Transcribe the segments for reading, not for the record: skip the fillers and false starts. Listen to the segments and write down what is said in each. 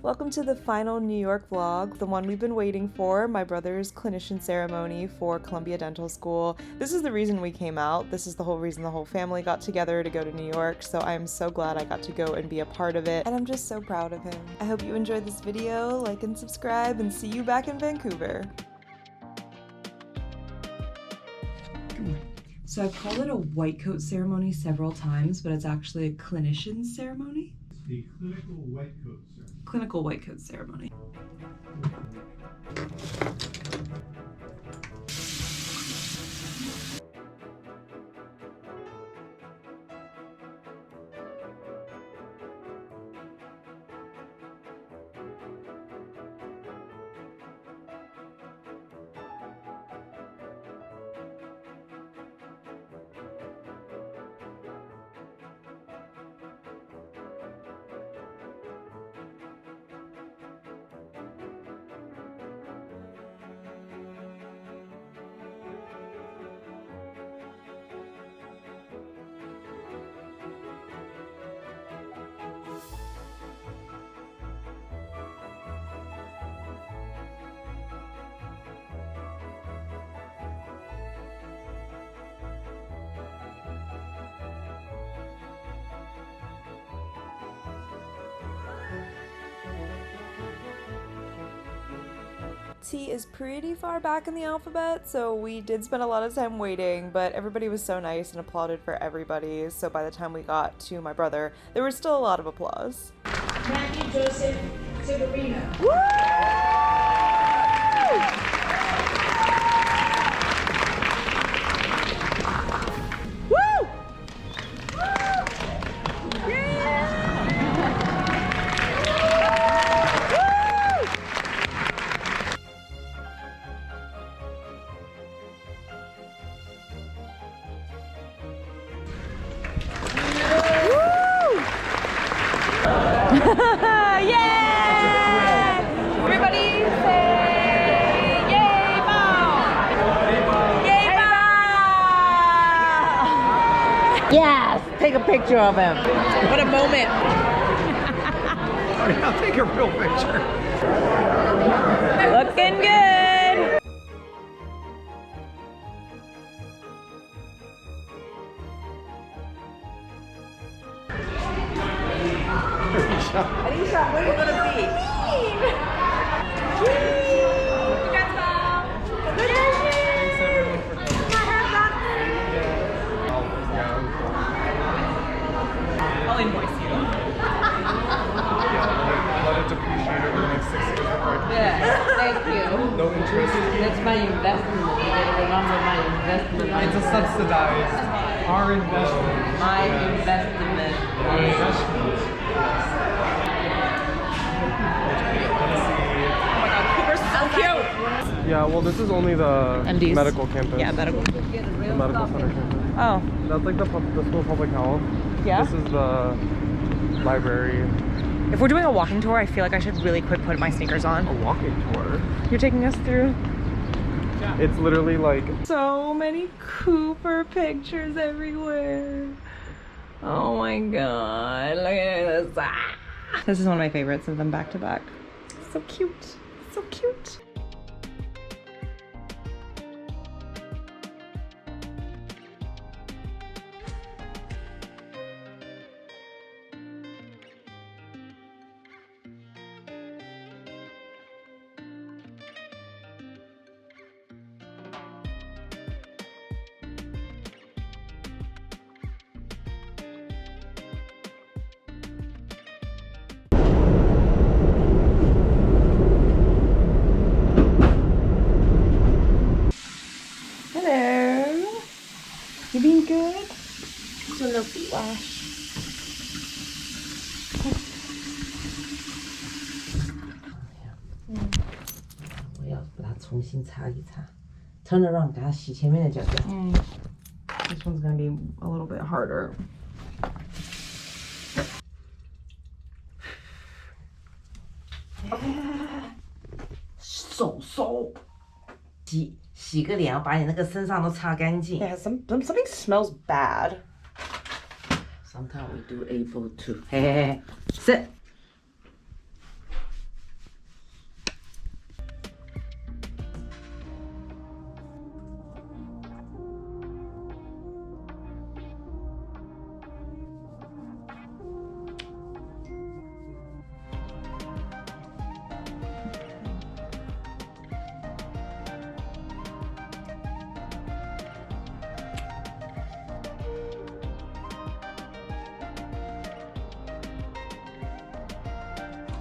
Welcome to the final New York vlog, the one we've been waiting for, my brother's clinician ceremony for Columbia Dental School. This is the reason we came out. This is the whole reason the whole family got together to go to New York, so I'm so glad I got to go and be a part of it, and I'm just so proud of him. I hope you enjoyed this video, like and subscribe, and see you back in Vancouver. So I've called it a white coat ceremony several times, but it's actually a clinician ceremony. The clinical white coat ceremony. Clinical white coat ceremony. T is pretty far back in the alphabet, so we did spend a lot of time waiting, but everybody was so nice and applauded for everybody, so by the time we got to my brother, there was still a lot of applause. Matthew Joseph Severino. Woo! Yes, take a picture of him. What a moment. I'll take a real picture. Looking good. Anisha, where are you gonna be? I'll invoice you. Let it depreciate over the next 6 years before I Yeah, thank you. No interest. That's my investment. You gotta remember my investment. It's a subsidized. Our investment. My investment. Our investment. So cute. Yeah, well, this is only the MDs. medical campus. Yeah, medical. The medical center campus. Oh, That's like the school of public health. yeah? This is the library. If we're doing a walking tour, I feel like I should really quick put my sneakers on. A walking tour. You're taking us through? It's literally like So many Cooper pictures everywhere. Oh my god, look at this. Ah. This is one of my favorites of them back to back. So cute, so cute. Hello. You being good? Just a little feet wash. 我要把它重新擦一擦 ，turn around 给它洗前面的脚脚。This one's gonna be a little bit harder. 手洗个脸，要把你那个身上都擦干净。 Yeah, something smells bad. Sometimes we do able to. Hey, sit.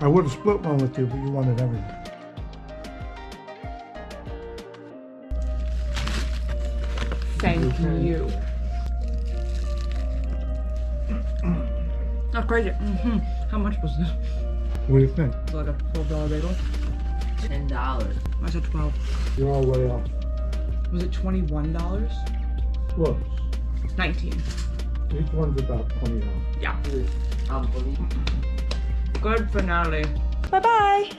I would have split one with you, but you wanted everything. Thank you. That's crazy. How much was this? What do you think? Like a $12 bagel? $10. I said 12. You're all way off. Was it $21? Close. 19. Each one's about $20. Yeah. Unbelievable. Good finale. Bye-bye.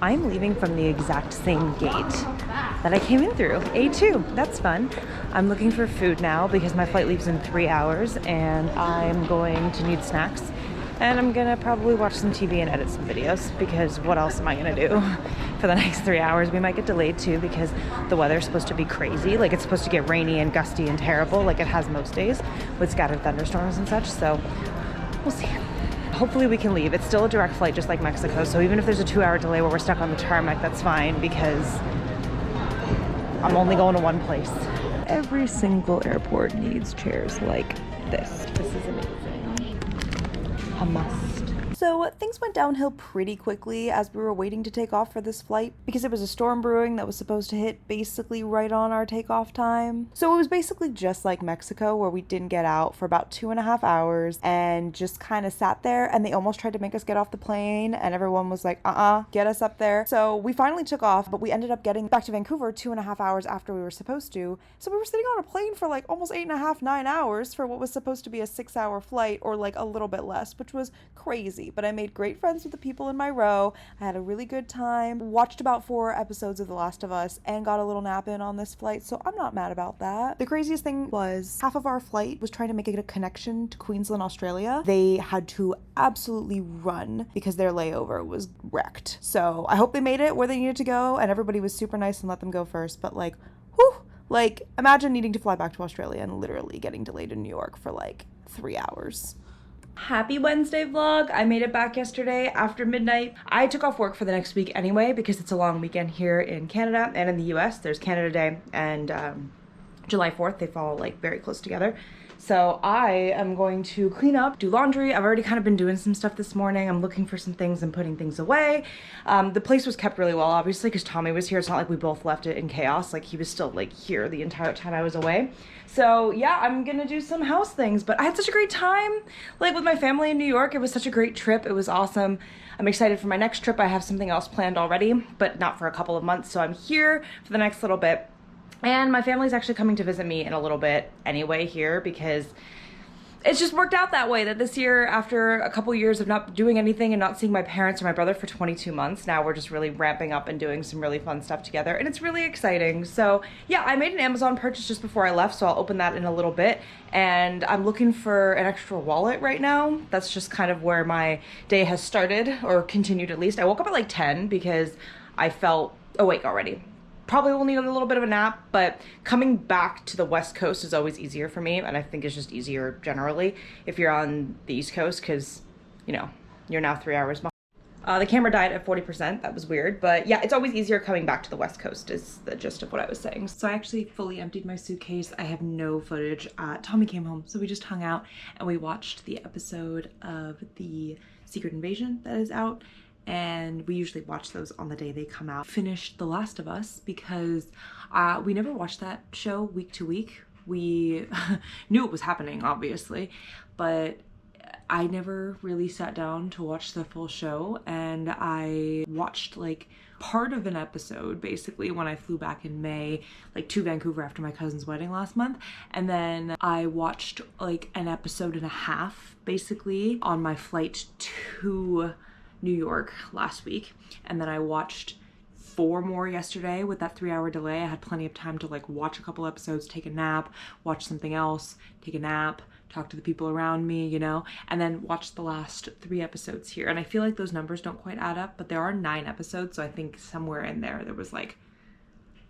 I'm leaving from the exact same gate that I came in through, A2. That's fun. I'm looking for food now because my flight leaves in 3 hours and I'm going to need snacks. And I'm gonna probably watch some TV and edit some videos because what else am I gonna do for the next 3 hours? We might get delayed too because the weather's supposed to be crazy. Like it's supposed to get rainy and gusty and terrible like it has most days with scattered thunderstorms and such. So we'll see. Hopefully we can leave. It's still a direct flight just like Mexico. So even if there's a 2-hour delay where we're stuck on the tarmac, that's fine because I'm only going to one place. Every single airport needs chairs like this. This is amazing. A must. So things went downhill pretty quickly as we were waiting to take off for this flight because there was a storm brewing that was supposed to hit basically right on our takeoff time. So it was basically just like Mexico where we didn't get out for about 2.5 hours and just kind of sat there, and they almost tried to make us get off the plane and everyone was like, get us up there. So we finally took off, but we ended up getting back to Vancouver 2.5 hours after we were supposed to. So we were sitting on a plane for like almost 8.5, 9 hours for what was supposed to be a 6-hour flight or like a little bit less, which was crazy. But I made great friends with the people in my row. I had a really good time. Watched about 4 episodes of The Last of Us and got a little nap in on this flight, so I'm not mad about that. The craziest thing was half of our flight was trying to make a connection to Queensland, Australia. They had to absolutely run because their layover was wrecked. So I hope they made it where they needed to go and everybody was super nice and let them go first, but like, whew, like imagine needing to fly back to Australia and literally getting delayed in New York for like 3 hours. Happy Wednesday vlog. I made it back yesterday after midnight. I took off work for the next week anyway because it's a long weekend here in Canada and in the US. There's Canada Day and July 4th. They fall like very close together. So I am going to clean up, do laundry. I've already kind of been doing some stuff this morning. I'm looking for some things and putting things away. The place was kept really well, obviously, because Tommy was here. It's not like we both left it in chaos. Like he was still like here the entire time I was away. So yeah, I'm gonna do some house things, but I had such a great time, like with my family in New York. It was such a great trip. It was awesome. I'm excited for my next trip. I have something else planned already, but not for a couple of months. So I'm here for the next little bit. And my family's actually coming to visit me in a little bit anyway here because it's just worked out that way that this year, after a couple years of not doing anything and not seeing my parents or my brother for 22 months, now we're just really ramping up and doing some really fun stuff together, and it's really exciting. So yeah, I made an Amazon purchase just before I left, so I'll open that in a little bit, and I'm looking for an extra wallet right now. That's just kind of where my day has started, or continued at least. I woke up at like 10 because I felt awake already. Probably will need a little bit of a nap, but coming back to the West Coast is always easier for me, and I think it's just easier generally if you're on the East Coast because, you know, you're now 3 hours behind. The camera died at 40%. That was weird, but yeah, it's always easier coming back to the West Coast is the gist of what I was saying. So I actually fully emptied my suitcase. I have no footage. Tommy came home, so we just hung out and we watched the episode of the Secret Invasion that is out. And we usually watch those on the day they come out. Finished The Last of Us because we never watched that show week to week. We knew it was happening, obviously, but I never really sat down to watch the full show, and I watched like part of an episode basically when I flew back in May, like to Vancouver after my cousin's wedding last month, and then I watched like an episode and a half basically on my flight to New York last week, and then I watched 4 more yesterday with that 3-hour delay. I had plenty of time to like watch a couple episodes, take a nap, watch something else, take a nap, talk to the people around me, you know, and then watch the last 3 episodes here. And I feel like those numbers don't quite add up, but there are 9 episodes, so I think somewhere in there was like,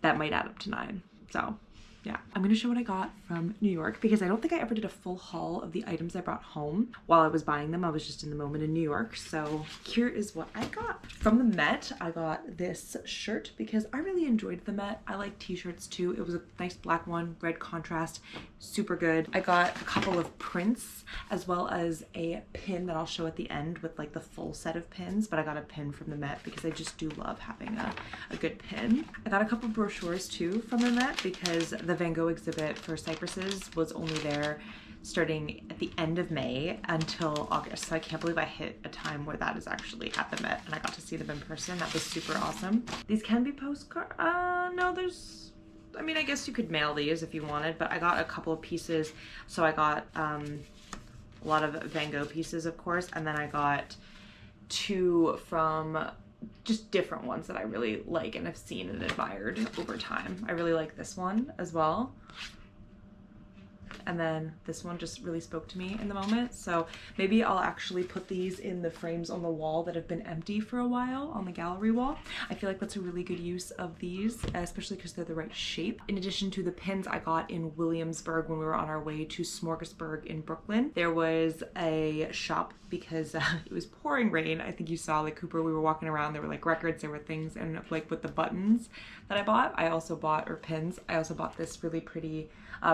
that might add up to 9. So yeah, I'm gonna show what I got from New York because I don't think I ever did a full haul of the items I brought home while I was buying them. I was just in the moment in New York. So here is what I got. From the Met, I got this shirt because I really enjoyed the Met. I like t-shirts too. It was a nice black one, red contrast, super good. I got a couple of prints as well as a pin that I'll show at the end with like the full set of pins, but I got a pin from the Met because I just do love having a good pin. I got a couple brochures too from the Met because the Van Gogh exhibit for Cypresses was only there starting at the end of May until August. So I can't believe I hit a time where that is actually at the Met and I got to see them in person. That was super awesome. These can be postcard. No, there's, I mean, I guess you could mail these if you wanted, but I got a couple of pieces. So I got a lot of Van Gogh pieces, of course, and then I got 2 from just different ones that I really like and have seen and admired over time. I really like this one as well. And then this one just really spoke to me in the moment. So maybe I'll actually put these in the frames on the wall that have been empty for a while on the gallery wall. I feel like that's a really good use of these, especially because they're the right shape. In addition to the pins I got in Williamsburg when we were on our way to Smorgasburg in Brooklyn, there was a shop because it was pouring rain. I think you saw like Cooper, we were walking around, there were like records, there were things, and like with the buttons that I bought, I also bought, or pins, I also bought this really pretty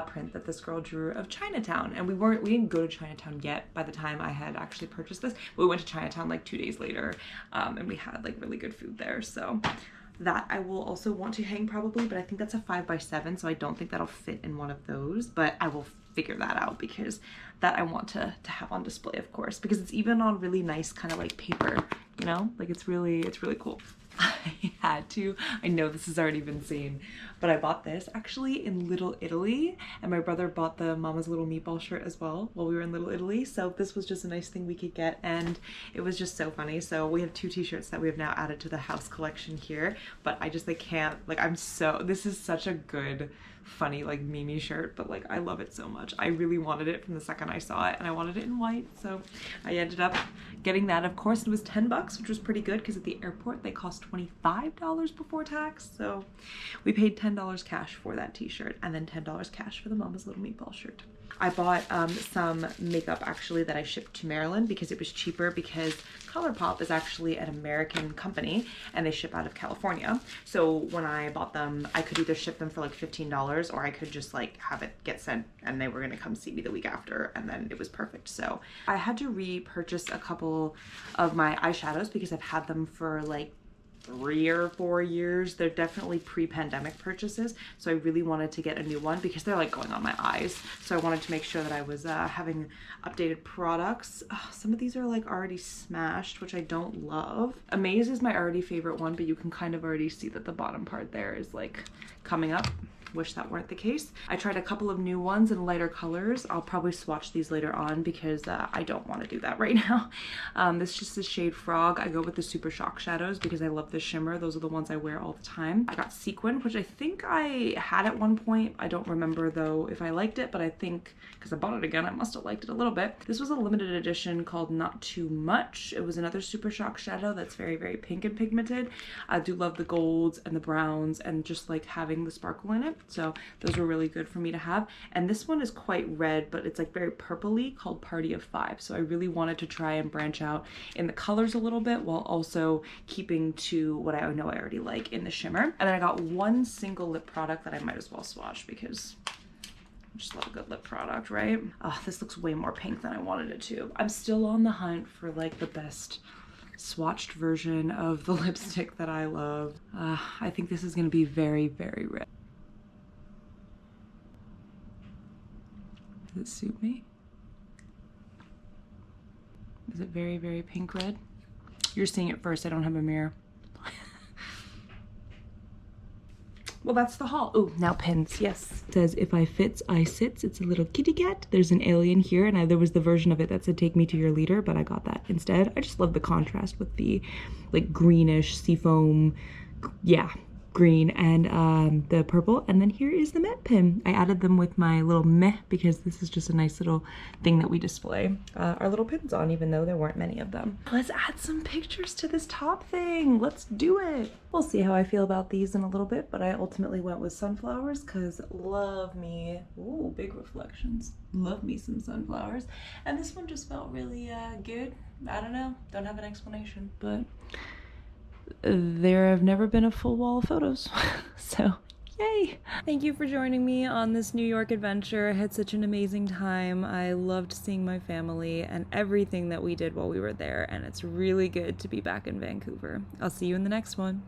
print that this girl drew of Chinatown. And we didn't go to Chinatown yet by the time I had actually purchased this. We went to Chinatown like 2 days later, and we had like really good food there. So that I will also want to hang probably, but I think that's a 5x7, so I don't think that'll fit in one of those, but I will figure that out because that I want to have on display, of course, because it's even on really nice kind of like paper, you know, like it's really cool. I had to, I know this has already been seen, but I bought this actually in Little Italy, and my brother bought the Mama's Little Meatball shirt as well while we were in Little Italy, so this was just a nice thing we could get, and it was just so funny. So we have 2 t-shirts that we have now added to the house collection here, but I just like can't, like this is such a good funny like meme shirt, but like I love it so much. I really wanted it from the second I saw it, and I wanted it in white, so I ended up getting that. Of course, it was $10, which was pretty good because at the airport they cost $25 before tax, so we paid $10 cash for that t-shirt and then $10 cash for the Mama's Little Meatball shirt. I bought some makeup actually that I shipped to Maryland because it was cheaper, because ColourPop is actually an American company and they ship out of California. So when I bought them, I could either ship them for like $15 or I could just like have it get sent and they were gonna come see me the week after, and then it was perfect. So I had to repurchase a couple of my eyeshadows because I've had them for like 3 or 4 years. They're definitely pre-pandemic purchases, so I really wanted to get a new one because they're like going on my eyes, so I wanted to make sure that I was having updated products. Some of these are like already smashed, which I don't love. Amaze is my already favorite one, but you can kind of already see that the bottom part there is like coming up. Wish that weren't the case. I tried a couple of new ones in lighter colors. I'll probably swatch these later on because I don't want to do that right now. This is just the shade Frog. I go with the Super Shock shadows because I love the shimmer. Those are the ones I wear all the time. I got Sequin, which I think I had at one point. I don't remember though if I liked it, but I think because I bought it again, I must have liked it a little bit. This was a limited edition called Not Too Much. It was another Super Shock shadow that's very, very pink and pigmented. I do love the golds and the browns and just like having the sparkle in it. So those were really good for me to have. And this one is quite red, but it's like very purpley, called Party of 5. So I really wanted to try and branch out in the colors a little bit while also keeping to what I know I already like in the shimmer. And then I got one single lip product that I might as well swatch because I just love a good lip product, right? Oh, this looks way more pink than I wanted it to. I'm still on the hunt for like the best swatched version of the lipstick that I love. I think this is gonna be very, very red. Does it suit me? Is it very, very pink red? You're seeing it first, I don't have a mirror. Well, that's the haul. Oh, now pins, yes. It says, if I fits, I sits. It's a little kitty cat. There's an alien here, and there was the version of it that said, take me to your leader, but I got that instead. I just love the contrast with the like greenish seafoam, yeah, green and the purple, and then here is the Met pin. I added them with my little meh because this is just a nice little thing that we display our little pins on, even though there weren't many of them. Let's add some pictures to this top thing. Let's do it. We'll see how I feel about these in a little bit, but I ultimately went with sunflowers because love me, ooh, big reflections, love me some sunflowers. And this one just felt really good. I don't know, don't have an explanation, but there have never been a full wall of photos. So yay! Thank you for joining me on this New York adventure. I had such an amazing time. I loved seeing my family and everything that we did while we were there, and it's really good to be back in Vancouver. I'll see you in the next one.